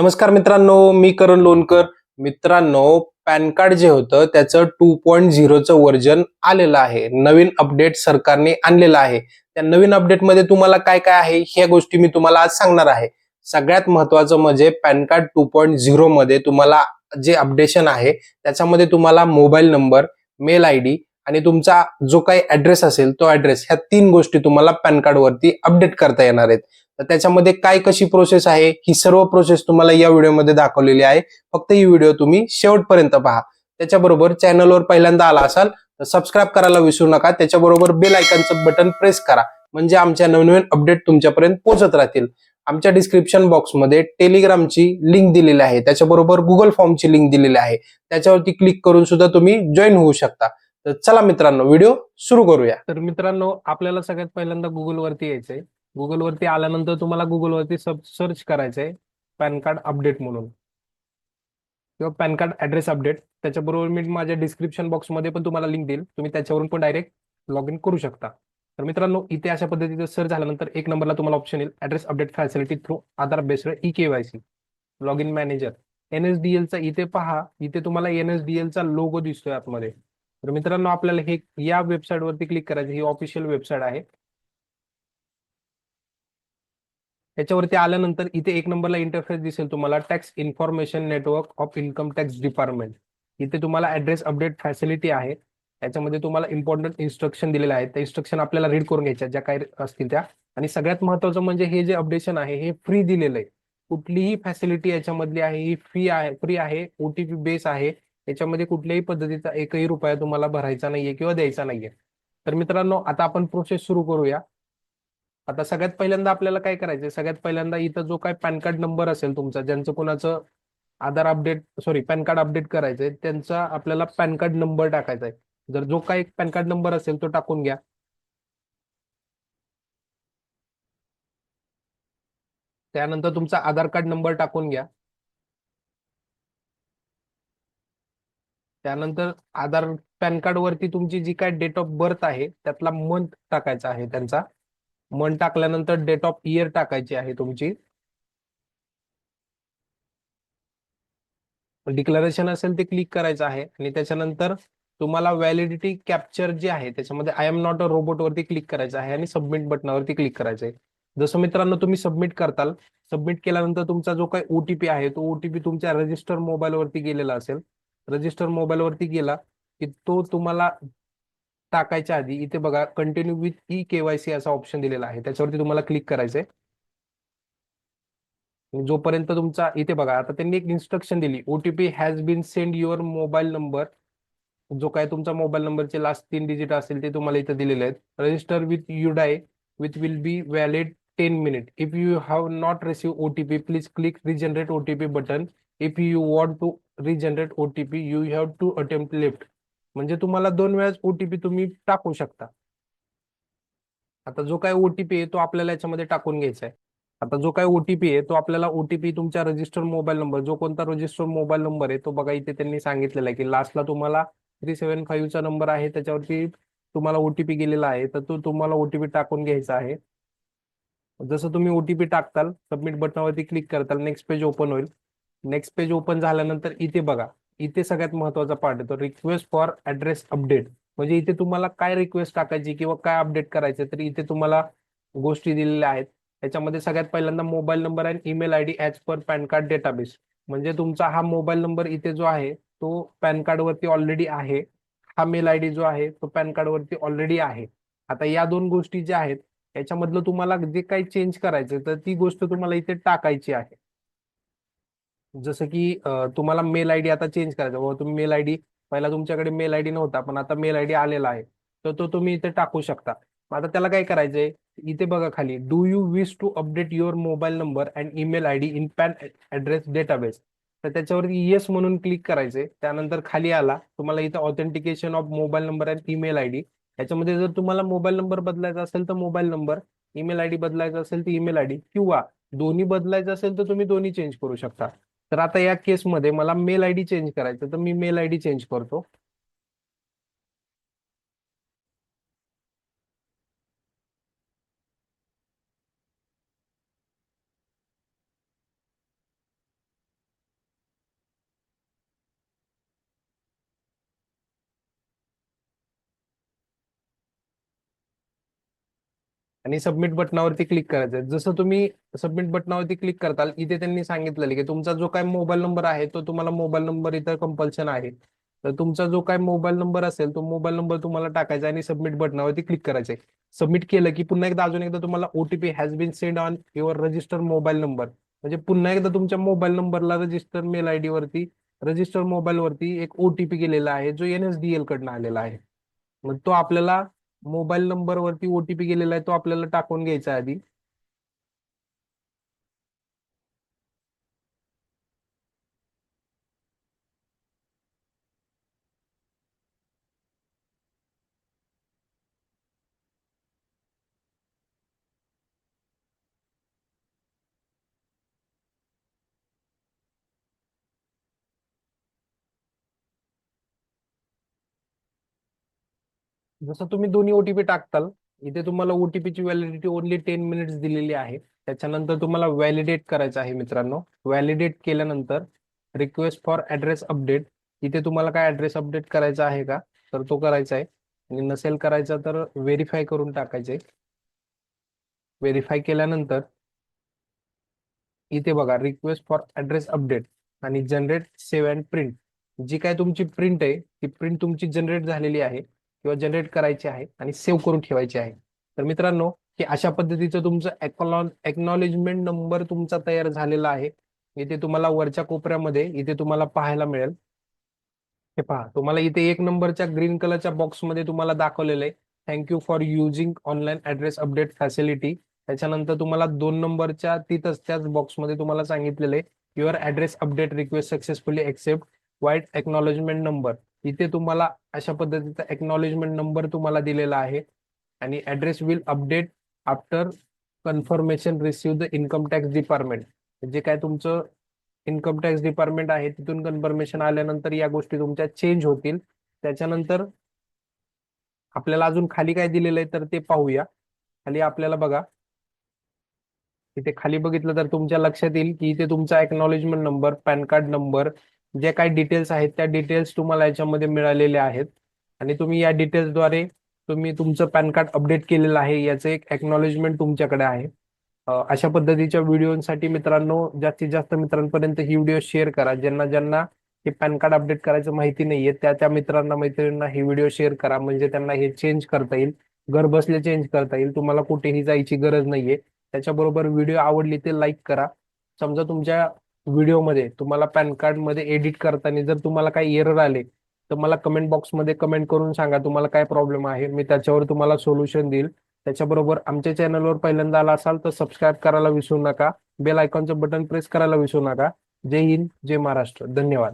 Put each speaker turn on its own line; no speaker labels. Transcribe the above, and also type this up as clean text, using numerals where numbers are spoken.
नमस्कार मित्रांनो, मी करण लोणकर. मित्रांनो, पॅन कार्ड जे होतं त्याचं 2.0चं व्हर्जन आलेलं आहे. नवीन अपडेट सरकारने आणलेलं आहे. त्या नवीन अपडेटमध्ये तुम्हाला काय काय आहे ह्या गोष्टी मी तुम्हाला आज सांगणार आहे. सगळ्यात महत्त्वाचं म्हणजे पॅन कार्ड 2.0 मध्ये तुम्हाला जे अपडेशन आहे त्याच्यामध्ये तुम्हाला मोबाईल नंबर, मेल आयडी आणि तुमचा जो काही ऍड्रेस असेल तो ऍड्रेस ह्या 3 गोष्टी तुम्हाला पॅन कार्ड वरती अपडेट करता येणार आहेत. तर त्याच्यामध्ये काय कशी प्रोसेस आहे ही सर्व प्रोसेस तुम्हाला या व्हिडिओमध्ये दाखवलेली आहे. फक्त ही व्हिडिओ तुम्ही शेवटपर्यंत पहा. त्याच्याबरोबर चॅनलवर पहिल्यांदा आला असाल तर सबस्क्राईब करायला विसरू नका. त्याच्याबरोबर बेल आयकॉनचं बटन प्रेस करा म्हणजे आमच्या नवनवीन अपडेट तुमच्यापर्यंत पोहोचत राहतील. आमच्या डिस्क्रिप्शन बॉक्समध्ये टेलिग्रामची लिंक दिलेली आहे, त्याच्याबरोबर गुगल फॉर्मची लिंक दिलेली आहे. त्याच्यावरती क्लिक करून सुद्धा तुम्ही जॉईन होऊ शकता. तर चला मित्रांनो, व्हिडिओ सुरू करूया. तर मित्रांनो, आपल्याला सगळ्यात पहिल्यांदा गुगल वरती यायचंय. गुगल वरती आल्यानंतर तुम्हाला गुगल वरती सर्च करायचंय पॅन कार्ड अपडेट म्हणून किंवा पॅन कार्ड ऍड्रेस अपडेट. त्याच्याबरोबर मी माझ्या डिस्क्रिप्शन बॉक्समध्ये पण तुम्हाला लिंक देईल, तुम्ही त्याच्यावरून पण डायरेक्ट लॉग इन करू शकता. तर मित्रांनो, इथे अशा पद्धतीचं सर्च झाल्यानंतर एक नंबरला तुम्हाला ऑप्शन येईल address update facility through Aadhaar based e KYC log in manager. एनएसडीएलचा इथे पहा, इथे तुम्हाला एनएसडीएलचा लोगो दिसतोय आतमध्ये. तर मित्रांनो, आपल्याला हे या वेबसाईट वरती क्लिक करायचं. ही ऑफिशियल वेबसाईट आहे. याच्यावरती आल्यानंतर इथे एक नंबरला इंटरफेस दिसेल तुम्हाला tax information network of income tax department. इथे तुम्हाला ऍड्रेस अपडेट फॅसिलिटी आहे. याच्यामध्ये तुम्हाला इम्पॉर्टंट इन्स्ट्रक्शन दिलेले आहेत. त्या इन्स्ट्रक्शन आपल्याला रीड करून घ्यायच्या ज्या काही असतील त्या. आणि सगळ्यात महत्वाचं म्हणजे हे जे अपडेशन आहे हे फ्री दिलेलं आहे. कुठलीही फॅसिलिटी याच्यामधली आहे ही फ्री आहे, ओटीपी बेस आहे. याच्यामध्ये कुठल्याही पद्धतीचा एकही रुपया तुम्हाला भरायचा नाहीये किंवा द्यायचा नाहीये. तर मित्रांनो, आता आपण प्रोसेस सुरू करूया. आता सगळ्यात पहिल्यांदा आपल्याला काय करायचंय, सगळ्यात पहिल्यांदा इथं जो काय पॅन कार्ड नंबर असेल तुमचा, ज्यांचं कोणाचं आधार अपडेट पॅन कार्ड अपडेट करायचंय त्यांचा आपल्याला पॅन कार्ड नंबर टाकायचा आहे. जर जो काही पॅन कार्ड नंबर असेल तो टाकून घ्या. त्यानंतर तुमचा आधार कार्ड नंबर टाकून घ्या. त्यानंतर आधार पॅन कार्ड वरती तुमची जी काय डेट ऑफ बर्थ आहे त्यातला मंथ टाकायचा आहे त्यांचा. मंथ टाकल्यानंतर डेट ऑफ इयर टाकायची आहे तुमची. डिक्लरेशन असेल ते क्लिक करायचं आहे आणि त्याच्यानंतर तुम्हाला व्हॅलिडिटी कॅप्चर जे आहे त्याच्यामध्ये I am not a robot वरती क्लिक करायचं आहे आणि सबमिट बटनावरती क्लिक करायचं आहे. जसं मित्रांनो तुम्ही सबमिट करताल, सबमिट केल्यानंतर तुमचा जो काही ओटीपी आहे तो ओटीपी तुमच्या रजिस्टर मोबाईल वरती गेलेला असेल. रजिस्टर मोबाईल वरती गेला की तो तुम्हाला टाकायच्या आधी इथे बघा कंटिन्यू विथ ई-केवायसी असा ऑप्शन दिलेला आहे, त्याच्यावरती तुम्हाला क्लिक करायचंय. जोपर्यंत तुमचा इथे बघा आता त्यांनी एक इन्स्ट्रक्शन दिली, OTP has been send your mobile number. जो काय तुमचा मोबाईल नंबरचे लास्ट 3 डिजिट असतील ते तुम्हाला इथे दिलेले आहेत. Register with UIDAI with will be valid 10 minute. If you have not receive OTP please click regenerate OTP button. If you want to regenerate OTP you have to attempt left. म्हणजे तुम्हाला 2 वेळाच OTP तुम्ही टाकू शकता. आता जो काय OTP आहे तो आपल्याला याच्यामध्ये टाकून घ्यायचा आहे. आता जो काय ओटीपी आहे तो आपल्याला ओटीपी तुमच्या रजिस्टर मोबाईल नंबर, जो कोणता रजिस्टर मोबाईल नंबर आहे तो बघा इथे त्यांनी सांगितलेला आहे की लास्टला तुम्हाला 375चा नंबर आहे त्याच्यावरती तुम्हाला ओटीपी गेलेला आहे, तर तो तुम्हाला ओटीपी टाकून घ्यायचा आहे. जसं तुम्ही ओटीपी टाकताल, सबमिट बटनावरती क्लिक करताल, नेक्स्ट पेज ओपन होईल. नेक्स्ट पेज ओपन झाल्यानंतर इथे बघा, इथे सगळ्यात महत्वाचा पार्ट येतो रिक्वेस्ट फॉर ऍड्रेस अपडेट. म्हणजे इथे तुम्हाला काय रिक्वेस्ट टाकायची किंवा काय अपडेट करायचं तर इथे तुम्हाला गोष्टी दिलेल्या आहेत. त्याच्यामध्ये सगळ्यात पहिल्यांदा मोबाईल नंबर आणि email ID as per pan card database. म्हणजे तुमचा हा मोबाईल नंबर इथे जो आहे तो पॅन कार्ड वरती ऑलरेडी आहे. हा मेल आयडी जो आहे तो पॅन कार्ड वरती ऑलरेडी आहे. आता या दोन गोष्टी ज्या आहेत याच्यामधलं तुम्हाला जे काही चेंज करायचं तर ती गोष्ट तुम्हाला इथे टाकायची आहे. जसं की तुम्हाला मेल आयडी आता चेंज करायचा, बाबा तुम्ही मेल आयडी पहिला तुमच्याकडे मेल आयडी नव्हता पण आता मेल आयडी आलेला आहे, तर तो तुम्ही इथे टाकू शकता. मग आता त्याला काय करायचंय, इथे बघा खाली do you wish to update your mobile number and email ID in PAN address database. तर त्याच्यावरती येस म्हणून क्लिक करायचंय. त्यानंतर खाली आला तुम्हाला इथं authentication of mobile number and email ID. याच्यामध्ये जर तुम्हाला मोबाईल नंबर बदलायचा असेल तर मोबाईल नंबर, ईमेल आयडी बदलायचा असेल तर ईमेल आयडी, किंवा दोन्ही बदलायचं असेल तर तुम्ही दोन्ही चेंज करू शकता. तर आता या केसमध्ये मला मेल आयडी चेंज करायचं तर मी मेल आयडी चेंज करतो. आणि सबमिट बटनावरती क्लिक करायचं आहे. जसं तुम्ही सबमिट बटनावरती क्लिक करताल, इथे त्यांनी सांगितलेलं की तुमचा जो काय मोबाईल नंबर आहे तो तुम्हाला मोबाईल नंबर इथं कंपल्शन आहे. तर तुमचा जो काय मोबाईल नंबर असेल तो मोबाईल नंबर तुम्हाला टाकायचा आणि सबमिट बटनावरती क्लिक करायचं आहे. सबमिट केलं की पुन्हा एकदा अजून एकदा तुम्हाला OTP has been send on your register mobile number, म्हणजे पुन्हा एकदा तुमच्या मोबाईल नंबरला रजिस्टर मेल आयडी वरती, रजिस्टर मोबाईल वरती एक ओटीपी गेलेला आहे जो एनएसडीएल कडनं आलेला आहे. मग तो आपल्याला मोबाईल नंबर वरती ओटीपी गेलेला आहे तो आपल्याला टाकून घ्यायचा आधी. जसं तुम्ही दोन्ही ओटीपी टाकताल, इथे तुम्हाला ओटीपीची व्हॅलिडिटी ओनली 10 मिनिट्स दिलेली आहे. त्याच्यानंतर तुम्हाला व्हॅलिडेट करायचं आहे मित्रांनो. व्हॅलिडेट केल्यानंतर रिक्वेस्ट फॉर ऍड्रेस अपडेट, इथे तुम्हाला काय ऍड्रेस अपडेट करायचा आहे का, तर तो करायचा आहे. आणि नसेल करायचा तर व्हेरीफाय करून टाकायचे. व्हेरीफाय केल्यानंतर इथे बघा रिक्वेस्ट फॉर ऍड्रेस अपडेट आणि जनरेट सेव्ह अँड प्रिंट, जी काय तुमची प्रिंट आहे ती प्रिंट तुमची जनरेट झालेली आहे किंवा जनरेट करायची आहे आणि सेव्ह करून ठेवायची आहे. तर मित्रांनो, की अशा पद्धतीचं तुमचं एक्नॉलेजमेंट नंबर तुमचा तयार झालेला आहे. इथे तुम्हाला वरच्या कोपऱ्यामध्ये इथे तुम्हाला पाहायला मिळेल. हे पहा, तुम्हाला इथे 1 नंबरच्या ग्रीन कलरच्या बॉक्समध्ये तुम्हाला दाखवलेलं आहे thank you for using online address update facility. त्याच्यानंतर तुम्हाला 2 नंबरच्या तिथंच त्याच बॉक्समध्ये तुम्हाला सांगितलेलं आहे your address update request successfully accept with acknowledgement number. इथे तुम्हाला अशा पद्धतीचा एक्नॉलेजमेंट नंबर तुम्हाला दिलेला आहे. आणि address will update after confirmation receive the income tax department, जे काय तुमचं इन्कम टॅक्स डिपार्टमेंट आहे तिथून कन्फर्मेशन आल्यानंतर या गोष्टी तुमच्या चेंज होतील. त्याच्यानंतर आपल्याला अजून खाली काय दिलेलं आहे तर ते पाहूया. खाली आपल्याला बघा, इथे खाली बघितलं तर तुमच्या लक्षात येईल की इथे तुमचा acknowledgement number, pan card number, जे काही डिटेल्स आहेत त्या डिटेल्स तुम्हाला याच्यामध्ये मिळालेले आहेत. आणि तुम्ही या डिटेल्सद्वारे तुम्ही तुमचं पॅन कार्ड अपडेट केलेलं आहे याचं एक एक्नॉलेजमेंट तुमच्याकडे आहे. अशा पद्धतीच्या व्हिडिओसाठी मित्रांनो जास्तीत जास्त मित्रांपर्यंत ही व्हिडिओ शेअर करा. ज्यांना ज्यांना हे पॅन कार्ड अपडेट करायचं माहिती नाहीये त्या त्या मित्रांना मैत्रिणींना ही व्हिडिओ शेअर करा, म्हणजे त्यांना हे चेंज करता येईल. घर बसल्या चेंज करता येईल, तुम्हाला कुठेही जायची गरज नाहीये. त्याच्याबरोबर व्हिडिओ आवडली ते लाईक करा. समजा तुमच्या व्हिडिओमध्ये तुम्हाला पॅन कार्ड मध्ये एडिट करताना जर तुम्हाला काही एरर आले तर मला कमेंट बॉक्समध्ये कमेंट करून सांगा तुम्हाला काय प्रॉब्लेम आहे, मी त्याच्यावर तुम्हाला सोल्युशन देईल. त्याच्याबरोबर आमच्या चॅनलवर पहिल्यांदा आला असाल तर सबस्क्राईब करायला विसरू नका. बेल आयकॉनचं बटन प्रेस करायला विसरू नका. जय हिंद, जय महाराष्ट्र, धन्यवाद.